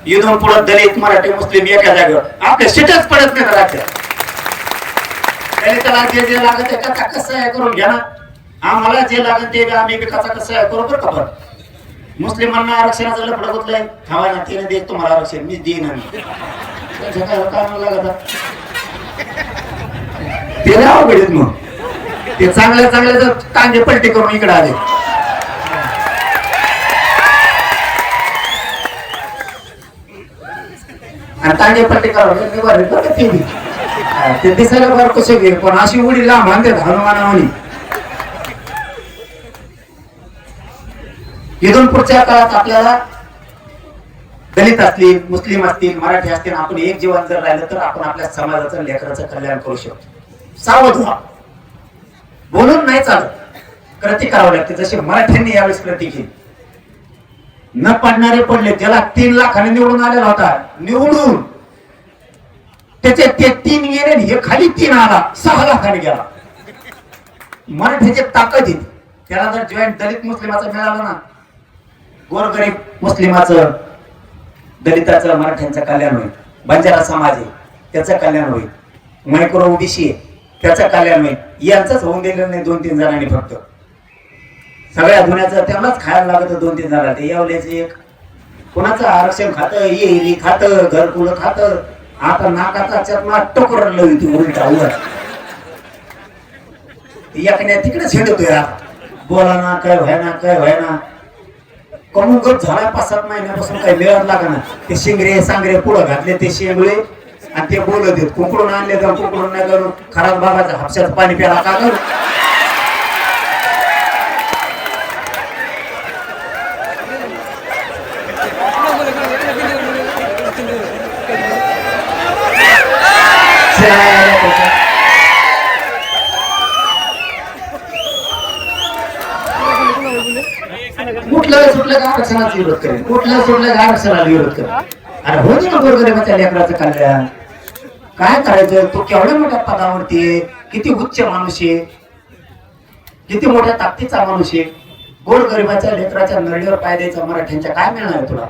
इथून पुढे दलित मराठी मुस्लिम एका जागेवर आपले सीटच पडत नाही राज्यात. दलिताला जे जे लागत आहे कसा कसं आहे करून घ्या ना. आम्हाला जे लागत ते आम्ही कसा कसं आहे करू बरं का. पण मुस्लिमांना आरक्षणाचं लफडं गुतलंय हवा ना तिने देत तुम्हाला आरक्षण मी देईन काय लागत ते अवघड मग ते चांगल्या चांगल्या कांदे पलटी करून इकडे आले. आणि तांगे पलटी करून ते दिसायला बरं कसे घे पण अशी उडी लांब आणते हनुमानावणी. इथून पुढच्या काळात आपल्याला दलित असतील मुस्लिम असतील मराठी असतील आपण एक जीवन जर राहिलं तर आपण आपल्या समाजाचं लेकराचं कल्याण करू शकतो. सावध व्हा. बोलून नाही चालत. कृती करावं लागते. जशी मराठ्यांनी यावेळेस कृती केली. न पडणारे पडले. ज्याला 3 लाखाने निवडून आलेला होता निवडून त्याचे ते 3 गेले हे खाली 3 आला 6 लाखाने गेला. मराठ्याची ताकद येते. त्याला जर जॉईंट दलित मुस्लिमाचं मिळालं ना गोरगरीब मुस्लिमाचं दलिताचं मराठ्यांचं कल्याण होईल. बंजारा समाज आहे त्याचं कल्याण होईल. मायक्रो ओबीसी आहे त्याचं कल्याण होईल. यांचंच होऊन दिलेलं नाही 2-3 जणांनी फक्त. सगळ्या दुनियाचं त्यांनाच खायला लागत 2-3 जणांना. ते यावल्याचं एक कोणाचं आरक्षण खातं येरी खातं घरकुलं खातं. आता नाकाचा चर्मा टोकर लवती उलटा उलट एकण्या तिकडेच हिंडतोय. बोला ना काय व्हायना कमुगत झाला 5-7 महिन्यापासून काही मिळत लागा ना. ते शिंगरे सांगरे पुढं घातले ते शेंगळे आणि ते बोलत देत कुंकडून आणले तर कुंकडून नाही करून खराब बाबाचं हापशाचं पाणी प्याला का करू. कुठलं सुटलं का आरक्षणाचा विरोध करेल. कुठलं सुटलं का आरक्षणाला विरोध करेल. अरे हो ना गोरगरिबाच्या लेकराचं कल्याण काय करायचं. तो केवढ्या मोठ्या पदावरती आहे. किती उच्च माणूस आहे. किती मोठ्या ताकदीचा माणूस आहे. गोरगरिबाच्या लेकराच्या नळीवर पाय द्यायचा मराठ्यांच्या काय मिळणार आहे तुला.